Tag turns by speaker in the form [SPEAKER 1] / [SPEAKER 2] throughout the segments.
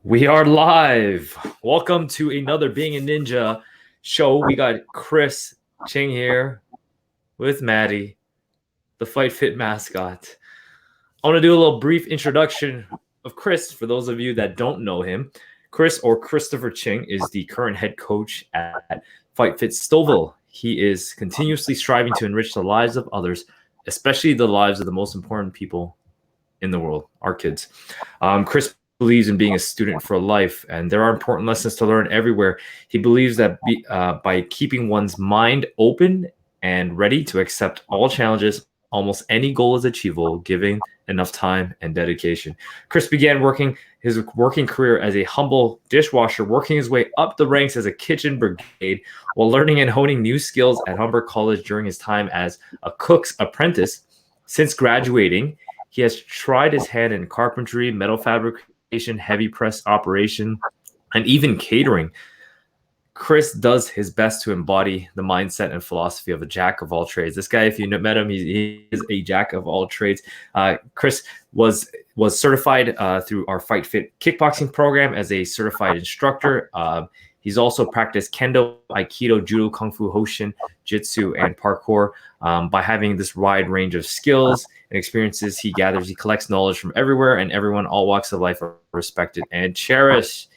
[SPEAKER 1] We are live. Welcome to another Being a Ninja show. We got Chris Ching here with Maddie, the Fight Fit mascot. I want to do a little brief introduction of Chris for those of you that don't know him. Chris, or Christopher Ching, is the current head coach at Fight Fit Stouffville. He is continuously striving to enrich the lives of others, especially the lives of the most important people in the world, our kids. Chris believes in being a student for life, and there are important lessons to learn everywhere. He believes that by keeping one's mind open and ready to accept all challenges, almost any goal is achievable, given enough time and dedication. Chris began his working career as a humble dishwasher, working his way up the ranks as a kitchen brigade while learning and honing new skills at Humber College during his time as a cook's apprentice. Since graduating, he has tried his hand in carpentry, metal fabrication, heavy press operation, and even catering. Chris does his best to embody the mindset and philosophy of a jack of all trades. This guy, if you met him, he is a jack of all trades. Chris was certified through our Fight Fit kickboxing program as a certified instructor. He's also practiced kendo, aikido, judo, kung fu, hoshin, jitsu, and parkour. By having this wide range of skills and experiences he gathers, he collects knowledge from everywhere, and everyone, all walks of life, are respected and cherished.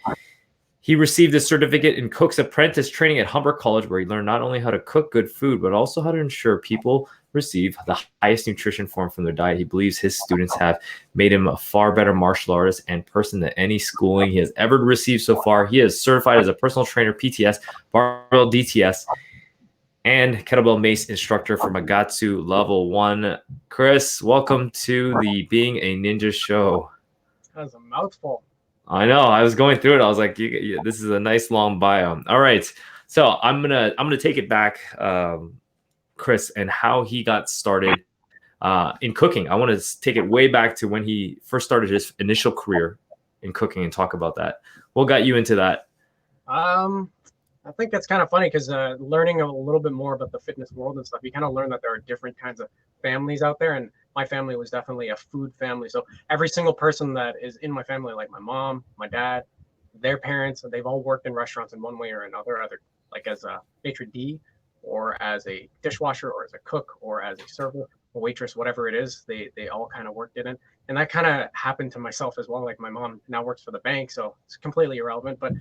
[SPEAKER 1] He received a certificate in Cook's Apprentice training at Humber College, where he learned not only how to cook good food, but also how to ensure people receive the highest nutrition form from their diet. He believes his students have made him a far better martial artist and person than any schooling he has ever received so far. He is certified as a personal trainer, PTS, barbell DTS, and kettlebell mace instructor for Magatsu Level 1. Chris, welcome to the Being a Ninja show.
[SPEAKER 2] That was a mouthful.
[SPEAKER 1] I know. I was going through it. I was like, "This is a nice long bio." All right, so I'm gonna take it back, Chris, and how he got started in cooking. I want to take it way back to when he first started his initial career in cooking and talk about that. What got you into that?
[SPEAKER 2] I think that's kind of funny because learning a little bit more about the fitness world and stuff, you kind of learn that there are different kinds of families out there. And my family was definitely a food family. So every single person that is in my family, like my mom, my dad, their parents, they've all worked in restaurants in one way or another, either like as a maitre d' or as a dishwasher or as a cook or as a server, a waitress, whatever it is, they all kind of worked in it. And that kind of happened to myself as well. Like my mom now works for the bank, so it's completely irrelevant. But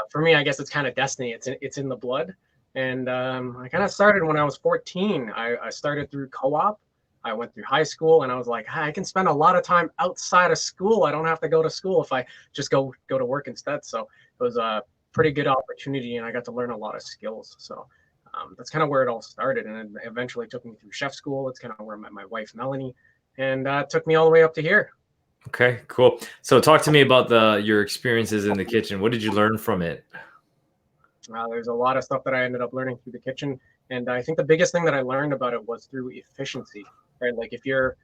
[SPEAKER 2] for me, I guess it's kind of destiny. It's in the blood. And I kind of started when I was 14. I started through co-op. I went through high school, and I was like, I can spend a lot of time outside of school. I don't have to go to school if I just go to work instead. So it was a pretty good opportunity, and I got to learn a lot of skills. So that's kind of where it all started, and it eventually took me through chef school. It's kind of where I met my wife, Melanie, and took me all the way up to here.
[SPEAKER 1] Okay, cool. So talk to me about your experiences in the kitchen. What did you learn from it?
[SPEAKER 2] There's a lot of stuff that I ended up learning through the kitchen, and I think the biggest thing that I learned about it was through efficiency. Right, like if you're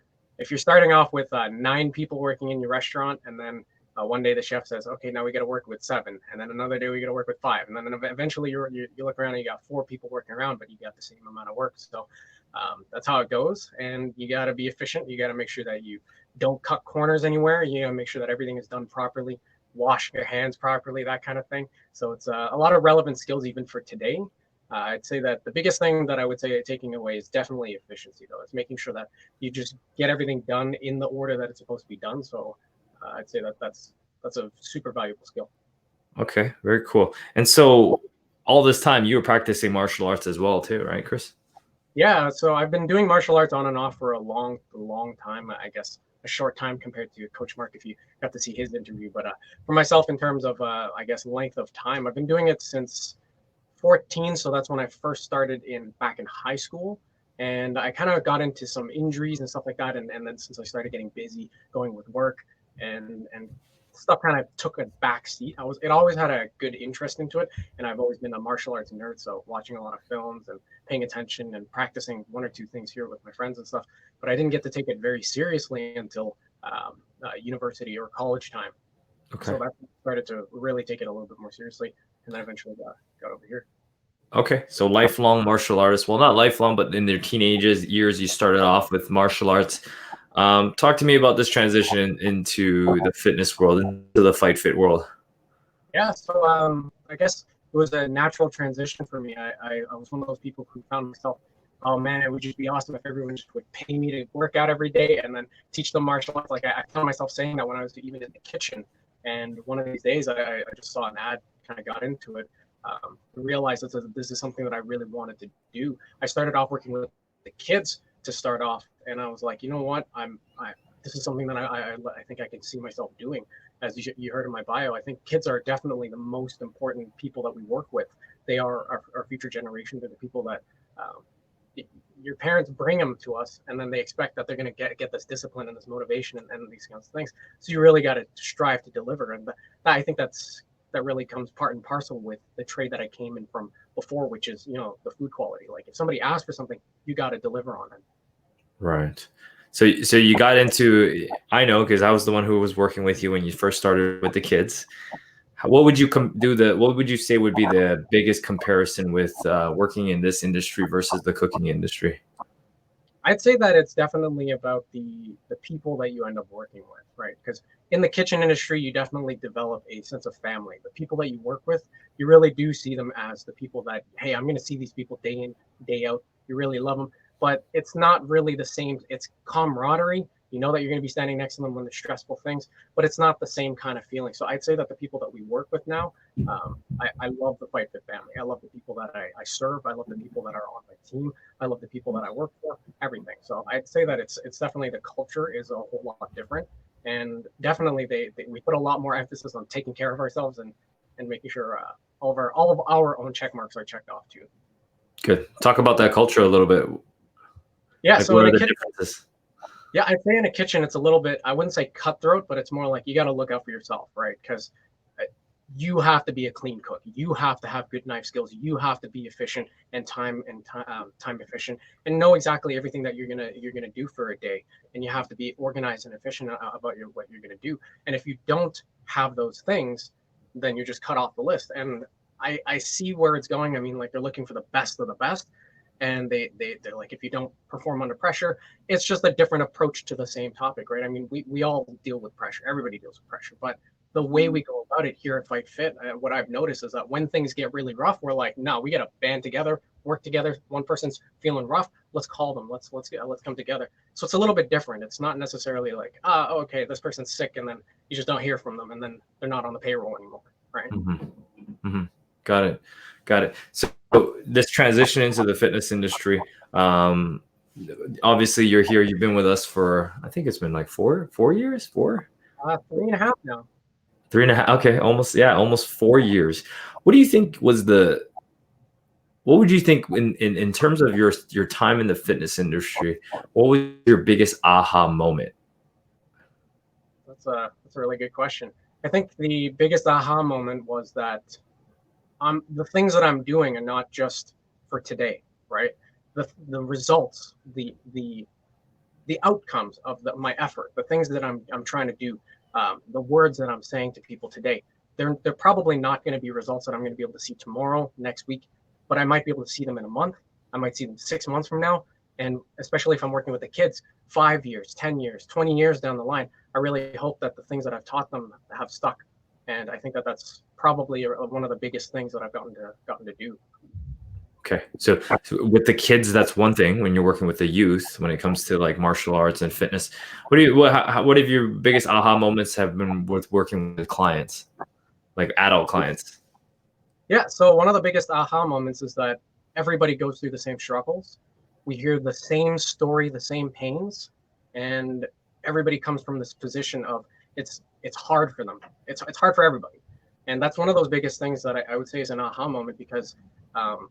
[SPEAKER 2] starting off with 9 people working in your restaurant, and then one day the chef says, okay, now we got to work with 7, and then another day we got to work with 5, and then eventually you look around and you got 4 people working around, but you got the same amount of work. So that's how it goes, and you got to be efficient. You got to make sure that you don't cut corners anywhere. You got to make sure that everything is done properly, wash your hands properly, that kind of thing. So it's a lot of relevant skills even for today. I'd say that the biggest thing that I would say taking away is definitely efficiency, though. It's making sure that you just get everything done in the order that it's supposed to be done. So I'd say that that's a super valuable skill.
[SPEAKER 1] Okay, very cool. And so all this time you were practicing martial arts as well too, right, Chris?
[SPEAKER 2] Yeah, so I've been doing martial arts on and off for a long time. I guess a short time compared to Coach Mark, if you got to see his interview. But for myself, in terms of I guess length of time, I've been doing it since 14, so that's when I first started back in high school, and I kind of got into some injuries and stuff like that, and then since I started getting busy going with work and stuff, kind of took a back seat. It always had a good interest into it, and I've always been a martial arts nerd, so watching a lot of films and paying attention and practicing 1 or 2 things here with my friends and stuff, but I didn't get to take it very seriously until university or college time. Okay. So that started to really take it a little bit more seriously, and then eventually got over here.
[SPEAKER 1] Okay, so lifelong martial artist. Well, not lifelong, but in their teenage years, you started off with martial arts. Talk to me about this transition into the fitness world, into the Fight Fit world.
[SPEAKER 2] Yeah, so I guess it was a natural transition for me. I was one of those people who found myself, oh man, it would just be awesome if everyone just would pay me to work out every day and then teach them martial arts. Like I found myself saying that when I was even in the kitchen. And one of these days, I just saw an ad, kind of got into it, realized this is something that I really wanted to do. I started off working with the kids to start off, and I was like, you know what, this is something that I think I can see myself doing. As you heard in my bio, I think kids are definitely the most important people that we work with. They are our future generation. They're the people that um, your parents bring them to us, and then they expect that they're going to get this discipline and this motivation and these kinds of things. So you really got to strive to deliver, and I think that really comes part and parcel with the trade that I came in from before, which is the food quality. Like if somebody asks for something, you got to deliver on it.
[SPEAKER 1] Right. So you got into, I know, because I was the one who was working with you when you first started with the kids. What would you what would you say would be the biggest comparison with working in this industry versus the cooking industry?
[SPEAKER 2] I'd say that it's definitely about the people that you end up working with, right? Because in the kitchen industry, you definitely develop a sense of family. The people that you work with, you really do see them as the people that, hey, I'm going to see these people day in, day out. You really love them, but it's not really the same. It's camaraderie. You know that you're going to be standing next to them when there's stressful things, but it's not the same kind of feeling. So I'd say that the people that we work with now, I love the Fight Fit family. I love the people that I serve. I love the people that are on my team. I love the people that I work for, everything. So I'd say that it's definitely the culture is a whole lot different, and definitely we put a lot more emphasis on taking care of ourselves and making sure all of our own check marks are checked off too.
[SPEAKER 1] Good. Talk about that culture a little bit.
[SPEAKER 2] Yeah.
[SPEAKER 1] Like,
[SPEAKER 2] So
[SPEAKER 1] what
[SPEAKER 2] in
[SPEAKER 1] are
[SPEAKER 2] a
[SPEAKER 1] the
[SPEAKER 2] kitchen,
[SPEAKER 1] differences?
[SPEAKER 2] yeah, I'd say in a kitchen it's a little bit. I wouldn't say cutthroat, but it's more like you got to look out for yourself, right? Because you have to be a clean cook. You have to have good knife skills. You have to be efficient and time efficient, and know exactly everything that you're gonna do for a day. And you have to be organized and efficient about what you're gonna do. And if you don't have those things, then you're just cut off the list. And I see where it's going. I mean, like they're looking for the best of the best, and they're like, if you don't perform under pressure, it's just a different approach to the same topic, right? I mean, we all deal with pressure. Everybody deals with pressure, but the way we go about it here at Fight Fit, what I've noticed is that when things get really rough, we're like, no, we got to band together, work together. One person's feeling rough, let's call them, let's come together. So it's a little bit different. It's not necessarily like, okay, this person's sick, and then you just don't hear from them, and then they're not on the payroll anymore, right?
[SPEAKER 1] Mm-hmm. Mm-hmm. Got it. So this transition into the fitness industry, obviously you're here. You've been with us for, I think it's been like 4 years,
[SPEAKER 2] 3.5 now.
[SPEAKER 1] 3.5. Okay, almost 4 years. What do you think what would you think in terms of your time in the fitness industry? What was your biggest aha moment?
[SPEAKER 2] That's a really good question. I think the biggest aha moment was that the things that I'm doing are not just for today, right? The results, the outcomes of my effort, the things that I'm trying to do, the words that I'm saying to people today, they're probably not going to be results that I'm going to be able to see tomorrow, next week, but I might be able to see them in a month. I might see them 6 months from now, and especially if I'm working with the kids, 5 years, 10 years, 20 years down the line, I really hope that the things that I've taught them have stuck. And I think that that's probably one of the biggest things that I've gotten to do.
[SPEAKER 1] Okay, so with the kids, that's one thing. When you're working with the youth, when it comes to like martial arts and fitness, what have your biggest aha moments have been with working with clients, like adult clients?
[SPEAKER 2] Yeah, so one of the biggest aha moments is that everybody goes through the same struggles. We hear the same story, the same pains, and everybody comes from this position of it's hard for them. It's hard for everybody, and that's one of those biggest things that I would say is an aha moment, because um,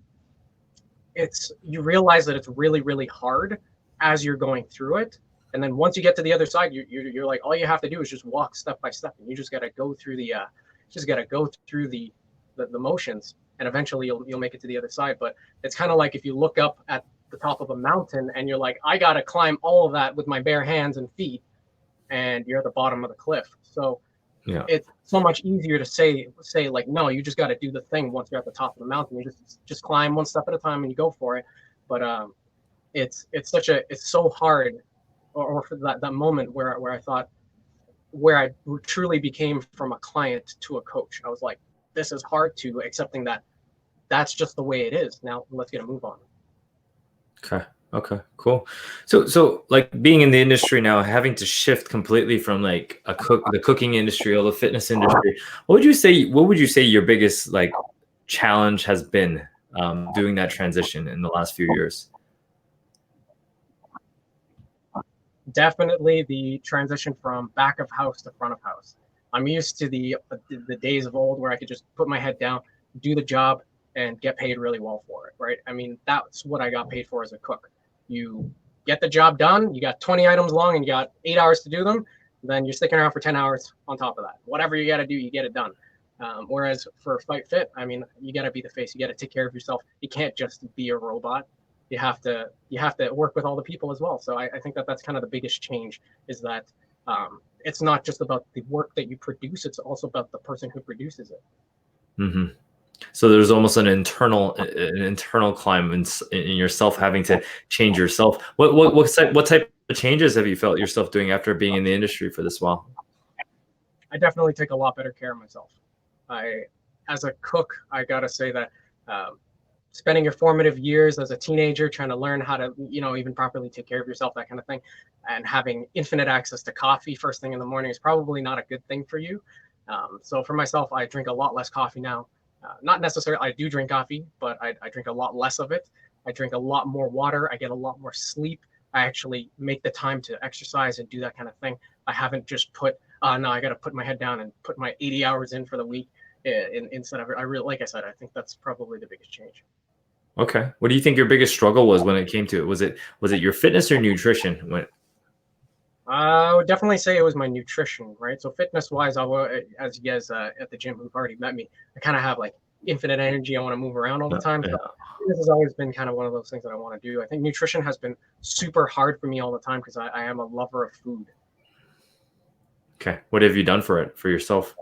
[SPEAKER 2] you realize that it's really really hard as you're going through it, and then once you get to the other side, you're like, all you have to do is just walk step by step, and you just got to go through the motions, and eventually you'll make it to the other side. But it's kind of like if you look up at the top of a mountain and you're like, I got to climb all of that with my bare hands and feet, and you're at the bottom of the cliff. So
[SPEAKER 1] Yeah.
[SPEAKER 2] it's so much easier to say like, no, you just got to do the thing. Once you're at the top of the mountain, you just climb one step at a time and you go for it. But it's so hard. Or for that moment where I thought, where I truly became from a client to a coach, I was like, this is hard, to accepting that that's just the way it is. Now let's get a move on.
[SPEAKER 1] Okay. Okay, cool. So like being in the industry now, having to shift completely from like the cooking industry or the fitness industry, what would you say your biggest like challenge has been doing that transition in the last few years?
[SPEAKER 2] Definitely the transition from back of house to front of house. I'm used to the days of old where I could just put my head down, do the job, and get paid really well for it, right? I mean, that's what I got paid for as a cook. You get the job done, you got 20 items long and you got 8 hours to do them, then you're sticking around for 10 hours on top of that. Whatever you got to do, you get it done. Whereas for Fight Fit, I mean, you got to be the face. You got to take care of yourself. You can't just be a robot. You have to work with all the people as well. So I think that that's kind of the biggest change, is that it's not just about the work that you produce. It's also about the person who produces it.
[SPEAKER 1] Mm-hmm. So there's almost an internal climb in yourself, having to change yourself. What type of changes have you felt yourself doing after being in the industry for this while?
[SPEAKER 2] I definitely take a lot better care of myself. As a cook, I gotta say that spending your formative years as a teenager trying to learn how to, even properly take care of yourself, that kind of thing, and having infinite access to coffee first thing in the morning is probably not a good thing for you. So for myself, I drink a lot less coffee now. Not necessarily, I do drink coffee, but I drink a lot less of it. I drink a lot more water. I get a lot more sleep. I actually make the time to exercise and do that kind of thing. I haven't just put, no, I got to put my head down and put my 80 hours in for the week. Instead of, like I said, I think that's probably the biggest change.
[SPEAKER 1] Okay. What do you think your biggest struggle was when it came to it? Was it your fitness or nutrition?
[SPEAKER 2] I would definitely say it was my nutrition, right? So fitness wise, as you guys at the gym who've already met me, I kind of have like infinite energy. I want to move around all the time. So this has always been kind of one of those things that I want to do. I think nutrition has been super hard for me all the time because I am a lover of food.
[SPEAKER 1] Okay. What have you done for yourself?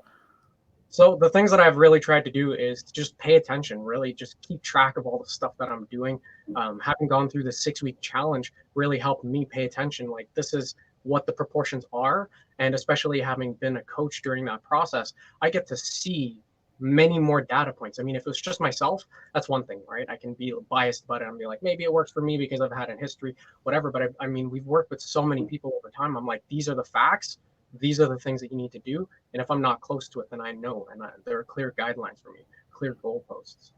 [SPEAKER 2] So the things that I've really tried to do is to just pay attention, really just keep track of all the stuff that I'm doing. Having gone through the 6-week challenge really helped me pay attention. Like, this is what the proportions are. And especially having been a coach during that process, I get to see many more data points. I mean, if it was just myself, that's one thing, right? I can be biased about it and be like, maybe it works for me because I've had a history, whatever. But I mean, we've worked with so many people over time. I'm like, these are the facts. These are the things that you need to do. And if I'm not close to it, then I know. And there are clear guidelines for me, clear goalposts.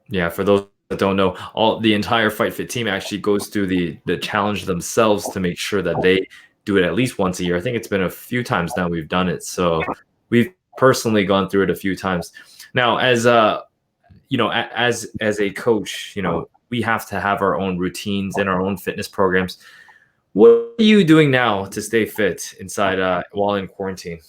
[SPEAKER 1] Yeah, for those that don't know, the entire Fight Fit team actually goes through the challenge themselves to make sure that they do it at least once a year. I think it's been a few times now we've done it. So we've personally gone through it a few times. Now, as a as a coach, we have to have our own routines and our own fitness programs. What are you doing now to stay fit inside while in quarantine?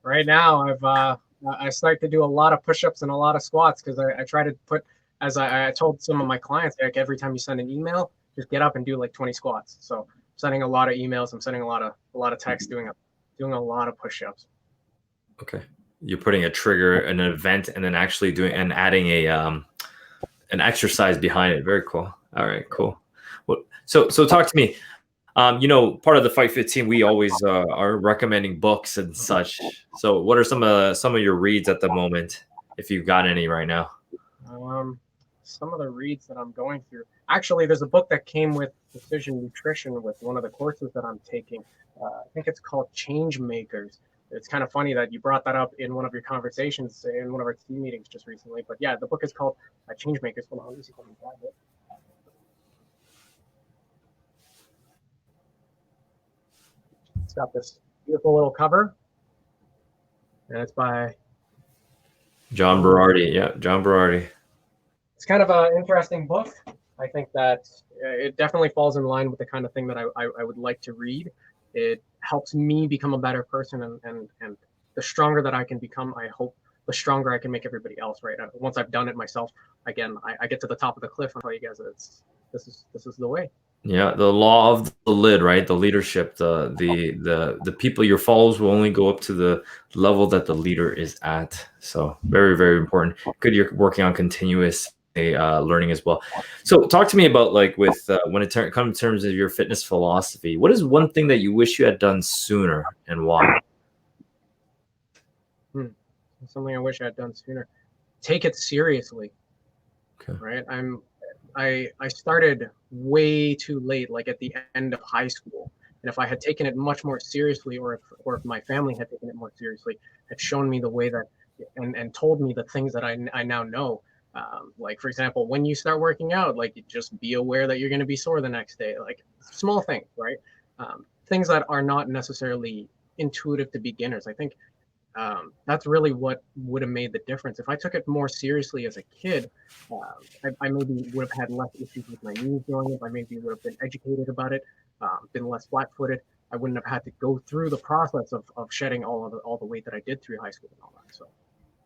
[SPEAKER 2] Right now, I start to do a lot of push-ups and a lot of squats because I try to put, as I told some of my clients, like, every time you send an email, just get up and do like 20 squats. So I'm sending a lot of emails. I'm sending a lot of texts, doing a lot of push-ups.
[SPEAKER 1] Okay, you're putting a trigger, an event, and then actually doing and adding an exercise behind it. Very cool. All right, cool. Well, so talk to me. Part of the Fight Fit team, we always are recommending books and such. So what are some of your reads at the moment, if you've got any right now?
[SPEAKER 2] Some of the reads that I'm going through. Actually, there's a book that came with Precision Nutrition with one of the courses that I'm taking. I think it's called Change Makers. It's kind of funny that you brought that up in one of your conversations in one of our team meetings just recently. But yeah, the book is called Change Makers. Hold on, let me see if I can grab it. It's got this beautiful little cover, and it's by
[SPEAKER 1] John Berardi. Yeah, John Berardi.
[SPEAKER 2] It's kind of an interesting book. I think that it definitely falls in line with the kind of thing that I would like to read. It helps me become a better person, and the stronger that I can become, I hope the stronger I can make everybody else, right? Once I've done it myself, again, I get to the top of the cliff and tell you guys that this is the way.
[SPEAKER 1] Yeah, the law of the lid, right? The leadership, the people, your followers will only go up to the level that the leader is at. So very, very important. Good, you're working on continuous learning as well. So talk to me about, like, with when it comes in terms of your fitness philosophy, what is one thing that you wish you had done sooner and why?
[SPEAKER 2] something I wish I had done sooner. Take it seriously,
[SPEAKER 1] Okay.
[SPEAKER 2] right? I started way too late, like at the end of high school. And if I had taken it much more seriously, or if my family had taken it more seriously, had shown me the way that, and told me the things that I now know. Like for example, when you start working out, like just be aware that you're going to be sore the next day. Like small things, right? Things that are not necessarily intuitive to beginners. I think that's really what would have made the difference. If I took it more seriously as a kid, I maybe would have had less issues with my knees growing up. I maybe would have been educated about it, been less flat-footed. I wouldn't have had to go through the process of shedding all the weight that I did through high school and all that. So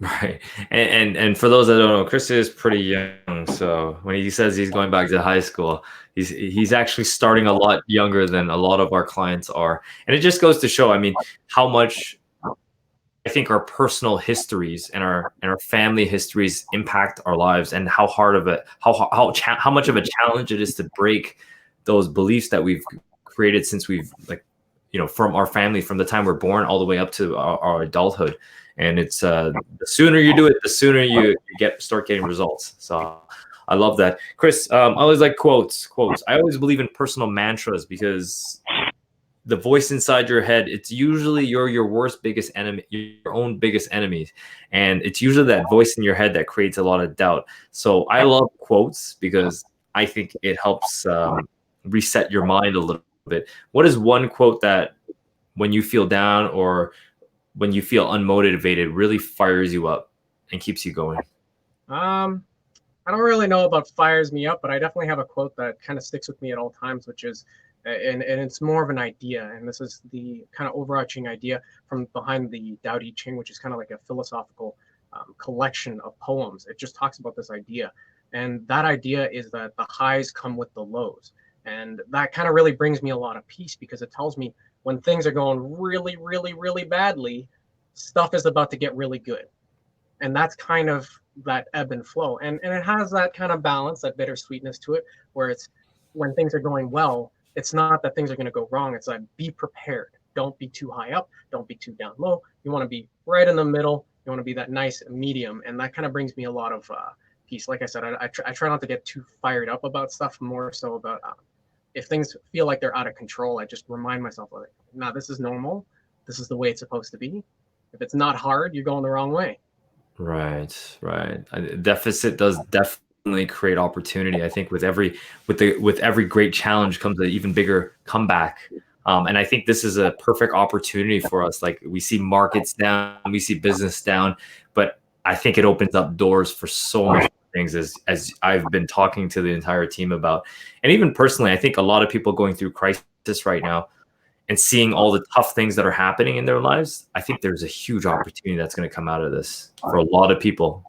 [SPEAKER 1] Right. And for those that don't know, Chris is pretty young. So when he says he's going back to high school, he's actually starting a lot younger than a lot of our clients are. And it just goes to show, I mean, how much I think our personal histories and our family histories impact our lives, and how hard of it, how much of a challenge it is to break those beliefs that we've created since we've, like, from our family, from the time we're born all the way up to our adulthood. And it's the sooner you do it, the sooner you start getting results. So I love that. Chris, I always like quotes. I always believe in personal mantras, because the voice inside your head, it's usually your worst biggest enemy, your own biggest enemies, and it's usually that voice in your head that creates a lot of doubt. So I love quotes because I think it helps reset your mind a little bit. What is one quote that, when you feel down or when you feel unmotivated, really fires you up and keeps you going?
[SPEAKER 2] um, I don't really know about fires me up, but I definitely have a quote that kind of sticks with me at all times, which is, and it's more of an idea, and this is the kind of overarching idea from behind the Tao Te Ching, which is kind of like a philosophical collection of poems. It just talks about this idea, and that idea is that the highs come with the lows, and that kind of really brings me a lot of peace, because it tells me when things are going really, really, really badly, stuff is about to get really good, and that's kind of that ebb and flow, and it has that kind of balance, that bittersweetness to it, where it's, when things are going well, it's not that things are going to go wrong, it's like, be prepared, don't be too high up, don't be too down low, you want to be right in the middle, you want to be that nice medium, and that kind of brings me a lot of peace. Like I said, I try not to get too fired up about stuff, more so about if things feel like they're out of control, I just remind myself, like, nah, this is normal, this is the way it's supposed to be. If it's not hard, you're going the wrong way.
[SPEAKER 1] Right, right. Deficit does definitely create opportunity. I think with every great challenge comes an even bigger comeback. And I think this is a perfect opportunity for us. Like, we see markets down, we see business down, but I think it opens up doors for so much things, as I've been talking to the entire team about. And even personally, I think a lot of people going through crisis right now and seeing all the tough things that are happening in their lives, I think there's a huge opportunity that's going to come out of this for a lot of people.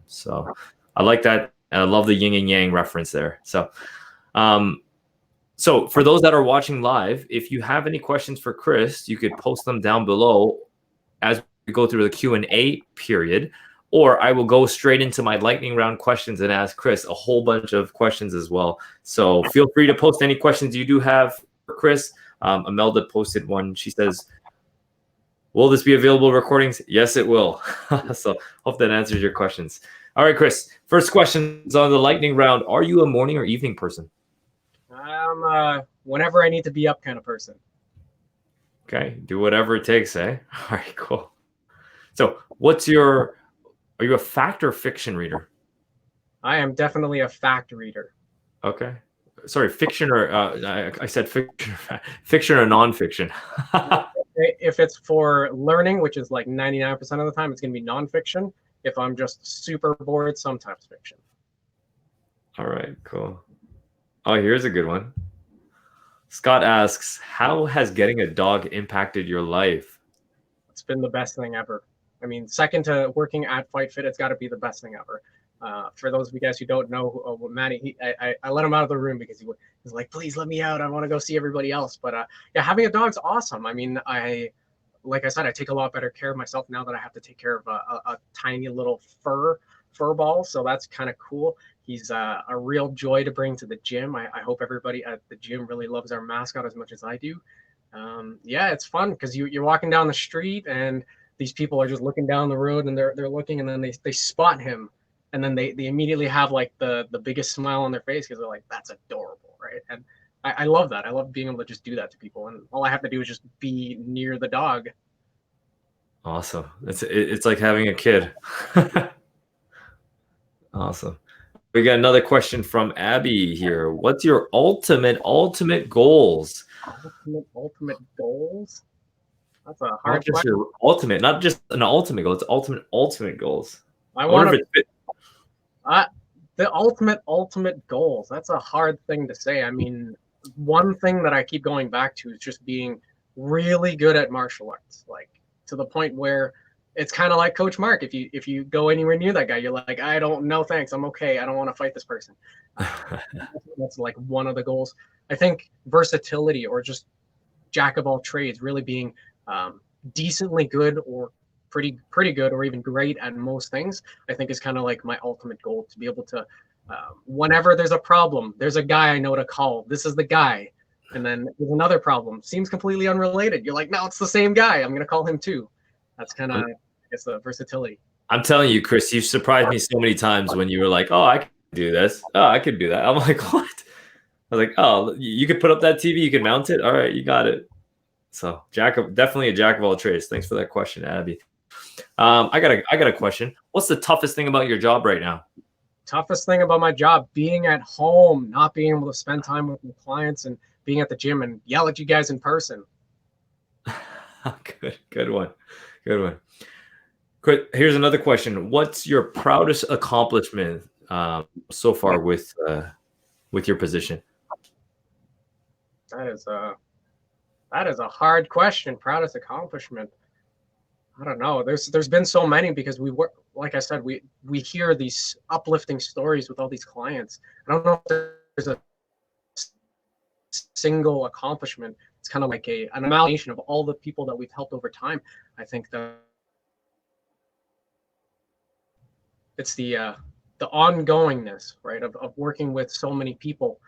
[SPEAKER 1] So I like that. And I love the yin and yang reference there. Um, so for those that are watching live, if you have any questions for Chris, you could post them down below as we go through the Q&A period, or I will go straight into my lightning round questions and ask Chris a whole bunch of questions as well. So feel free to post any questions you do have for Chris. Imelda posted one. She says, will this be available recordings? Yes, it will. So hope that answers your questions. All right, Chris, first questions on the lightning round. Are you a morning or evening person?
[SPEAKER 2] I'm whenever I need to be up kind of person.
[SPEAKER 1] Okay, do whatever it takes, eh? All right, cool. So are you a fact or fiction reader?
[SPEAKER 2] I am definitely a fact reader.
[SPEAKER 1] Okay. Sorry, fiction or I said fiction, fiction or nonfiction.
[SPEAKER 2] If it's for learning, which is like 99% of the time, it's going to be nonfiction. If I'm just super bored, sometimes fiction.
[SPEAKER 1] All right, cool. Oh, here's a good one. Scott asks, how has getting a dog impacted your life?
[SPEAKER 2] It's been the best thing ever. I mean, second to working at Fight Fit, it's got to be the best thing ever. For those of you guys who don't know, Matty, I let him out of the room because he was like, please let me out. I want to go see everybody else. But yeah, having a dog's awesome. I mean, like I said, I take a lot better care of myself now that I have to take care of a tiny little fur ball. So that's kind of cool. He's a real joy to bring to the gym. I hope everybody at the gym really loves our mascot as much as I do. Yeah, it's fun because you're walking down the street and these people are just looking down the road and they're looking, and then they spot him, and then they immediately have like the biggest smile on their face because they're like, that's adorable, right? And I love that. I love being able to just do that to people, and all I have to do is just be near the dog.
[SPEAKER 1] Awesome. It's like having a kid. Awesome. We got another question from Abby here. What's your ultimate goals?
[SPEAKER 2] Ultimate goals? That's a
[SPEAKER 1] Not
[SPEAKER 2] hard
[SPEAKER 1] just
[SPEAKER 2] question.
[SPEAKER 1] your ultimate, not just an ultimate goal. It's ultimate goals.
[SPEAKER 2] I
[SPEAKER 1] wonder
[SPEAKER 2] want
[SPEAKER 1] if
[SPEAKER 2] to the ultimate goals. That's a hard thing to say. I mean, one thing that I keep going back to is just being really good at martial arts, like to the point where it's kind of like Coach Mark. If you go anywhere near that guy, you're like, I don't know, thanks, I'm okay. I don't want to fight this person. That's like one of the goals. I think versatility, or just jack of all trades, really being decently good or pretty good or even great at most things, I think is kind of like my ultimate goal, to be able to whenever there's a problem, there's a guy I know to call. This is the guy. And then there's another problem, seems completely unrelated. You're like, no, it's the same guy. I'm going to call him too. That's kind of, I guess, the versatility.
[SPEAKER 1] I'm telling you, Chris, you surprised me so many times when you were like, oh, I can do this. Oh, I could do that. I'm like, what? I was like, oh, you could put up that TV, you can mount it. All right, you got it. So definitely a jack of all trades. Thanks for that question, Abby. I got a question. What's the toughest thing about your job right now?
[SPEAKER 2] Toughest thing about my job, being at home, not being able to spend time with my clients, and being at the gym and yell at you guys in person.
[SPEAKER 1] Good one. Here's another question. What's your proudest accomplishment so far with your position?
[SPEAKER 2] That is a hard question. Proudest accomplishment. I don't know. There's been so many, because we work, like I said, we hear these uplifting stories with all these clients. I don't know if there's a single accomplishment. It's kind of like an amalgamation of all the people that we've helped over time. I think that it's the ongoingness, right, of working with so many people.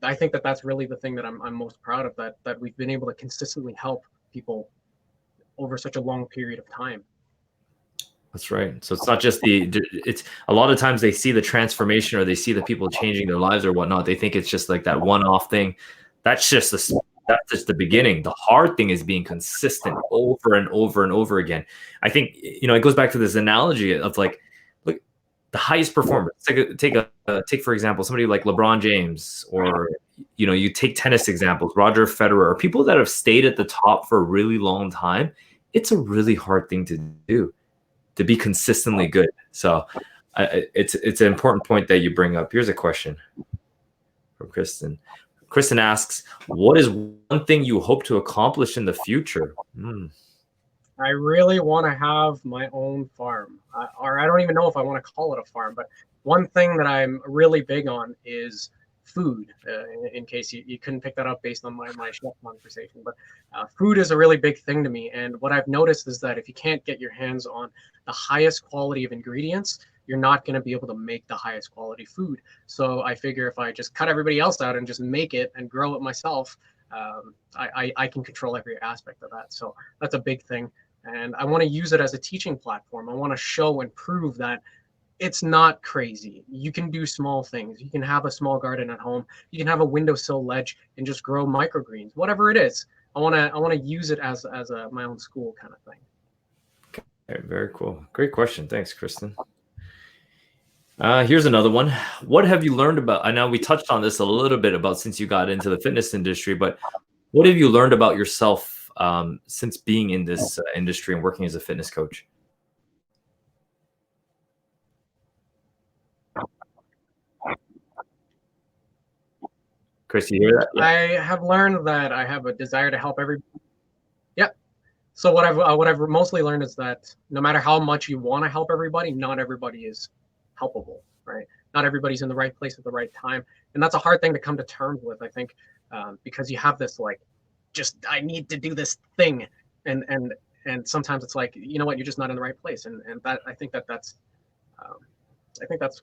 [SPEAKER 2] I think that's really the thing that I'm most proud of, that we've been able to consistently help people over such a long period of time.
[SPEAKER 1] That's right. So it's not just it's a lot of times they see the transformation, or they see the people changing their lives or whatnot. They think it's just like that one-off thing. That's just the beginning. The hard thing is being consistent over and over and over again. I think, it goes back to this analogy of like, look, the highest performer. Take for example, somebody like LeBron James, or you take tennis examples, Roger Federer, or people that have stayed at the top for a really long time. It's a really hard thing to do, to be consistently good. So it's an important point that you bring up. Here's a question from Kristen. Kristen asks, what is one thing you hope to accomplish in the future?
[SPEAKER 2] I really want to have my own farm, or I don't even know if I want to call it a farm, but one thing that I'm really big on is food, in case you couldn't pick that up based on my chef conversation. But food is a really big thing to me. And what I've noticed is that if you can't get your hands on the highest quality of ingredients, you're not going to be able to make the highest quality food. So I figure if I just cut everybody else out and just make it and grow it myself, I can control every aspect of that. So that's a big thing. And I want to use it as a teaching platform. I want to show and prove that it's not crazy. You can do small things. You can have a small garden at home. You can have a windowsill ledge and just grow microgreens, whatever it is. I want to use it as my own school kind of thing.
[SPEAKER 1] Okay, very cool. Great question. Thanks, Kristen. Here's another one. What have you learned about? I know we touched on this a little bit about since you got into the fitness industry, but what have you learned about yourself since being in this industry and working as a fitness coach? Chris, you hear that?
[SPEAKER 2] Yeah. I have learned that I have a desire to help everybody. Yep. So what I've mostly learned is that no matter how much you want to help everybody, not everybody is helpable, right? Not everybody's in the right place at the right time, and that's a hard thing to come to terms with, I think, because you have this like, just I need to do this thing, and sometimes it's like, you know what, you're just not in the right place, and that I think that's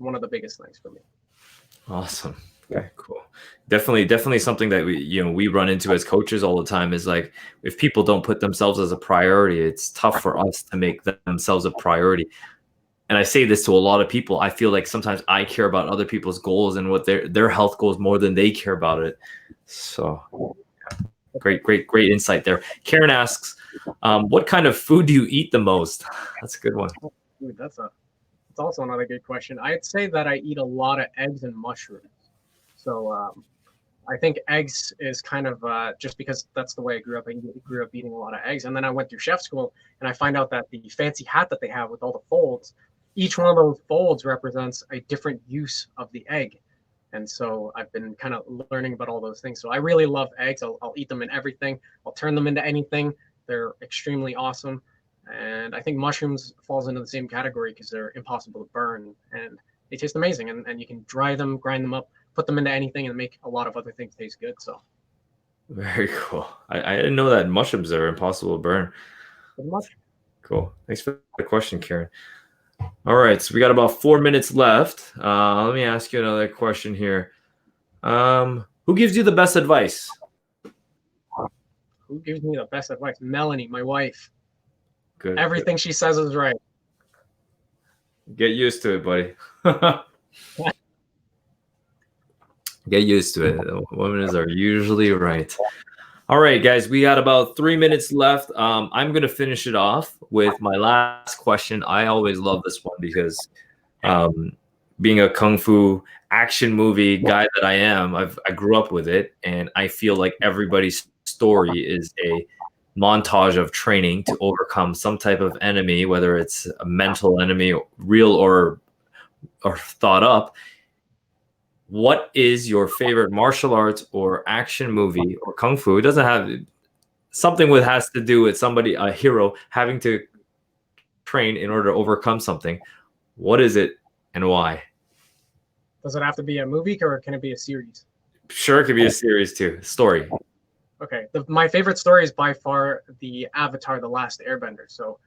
[SPEAKER 2] one of the biggest things for me.
[SPEAKER 1] Awesome. Okay, cool. Definitely something that we run into as coaches all the time is like if people don't put themselves as a priority, it's tough for us to make themselves a priority. And I say this to a lot of people. I feel like sometimes I care about other people's goals and what their health goals more than they care about it. So great insight there. Karen asks, what kind of food do you eat the most? That's a good one.
[SPEAKER 2] Dude, that's also another good question. I'd say that I eat a lot of eggs and mushrooms. So I think eggs is kind of just because that's the way I grew up. I grew up eating a lot of eggs, and then I went through chef school, and I find out that the fancy hat that they have with all the folds, each one of those folds represents a different use of the egg. And so I've been kind of learning about all those things. So I really love eggs. I'll eat them in everything. I'll turn them into anything. They're extremely awesome. And I think mushrooms falls into the same category because they're impossible to burn and they taste amazing. And you can dry them, grind them up, put them into anything, and make a lot of other things taste good. So
[SPEAKER 1] very cool. I didn't know that mushrooms are impossible to burn. Cool. Thanks for the question, Karen. All right, so we got about 4 minutes left. Let me ask you another question here. Who gives you the best advice?
[SPEAKER 2] Who gives me the best advice? Melanie, my wife.
[SPEAKER 1] Good.
[SPEAKER 2] Everything she says is right.
[SPEAKER 1] Get used to it, buddy. Get used to it. Women are usually right. All right, guys, we got about 3 minutes left. I'm going to finish it off with my last question. I always love this one because being a Kung Fu action movie guy that I am, I grew up with it, and I feel like everybody's story is a montage of training to overcome some type of enemy, whether it's a mental enemy, real or thought up. What is your favorite martial arts or action movie or Kung Fu? It doesn't have something with has to do with somebody, a hero, having to train in order to overcome something. What is it and why?
[SPEAKER 2] Does it have to be a movie or can it be a series?
[SPEAKER 1] Sure, it could be a series too. Story.
[SPEAKER 2] Okay. My favorite story is by far the Avatar: The Last Airbender. So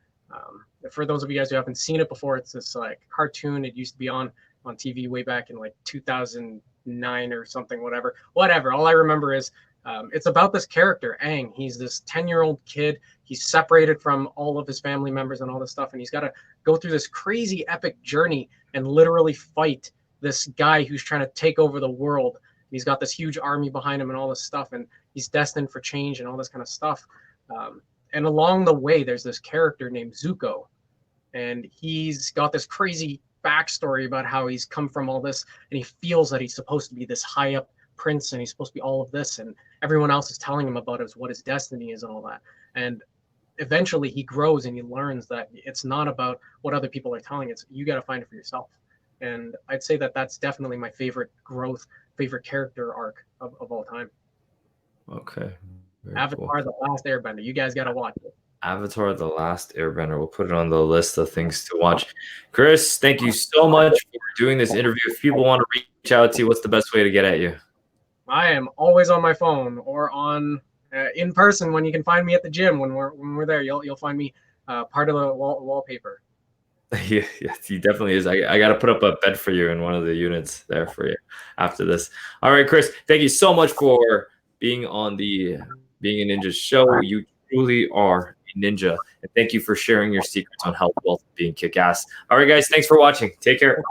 [SPEAKER 2] for those of you guys who haven't seen it before, it's this like cartoon. It used to be on TV way back in like 2009 or something, whatever. All I remember is it's about this character, Aang. He's this 10-year-old kid. He's separated from all of his family members and all this stuff. And he's got to go through this crazy epic journey and literally fight this guy who's trying to take over the world. He's got this huge army behind him and all this stuff. And he's destined for change and all this kind of stuff. And along the way, there's this character named Zuko. And he's got this crazy backstory about how he's come from all this, and he feels that he's supposed to be this high up prince and he's supposed to be all of this, and everyone else is telling him about what his destiny is and all that. And eventually he grows and he learns that it's not about what other people are telling. It's you got to find it for yourself. And I'd say that that's definitely my favorite character arc of all time.
[SPEAKER 1] Okay.
[SPEAKER 2] Avatar: The Last Airbender. You guys got to watch it.
[SPEAKER 1] Avatar: The Last Airbender. We'll put it on the list of things to watch. Chris, thank you so much for doing this interview. If people want to reach out to you, what's the best way to get at you?
[SPEAKER 2] I am always on my phone or on in person when you can find me at the gym when we're there. You'll find me part of the wallpaper.
[SPEAKER 1] Yeah, he definitely is. I got to put up a bed for you in one of the units there for you after this. All right, Chris, thank you so much for being on the Being a Ninja show. You truly are a ninja. And thank you for sharing your secrets on health, wealth, and being kick-ass. All right, guys, thanks for watching. Take care.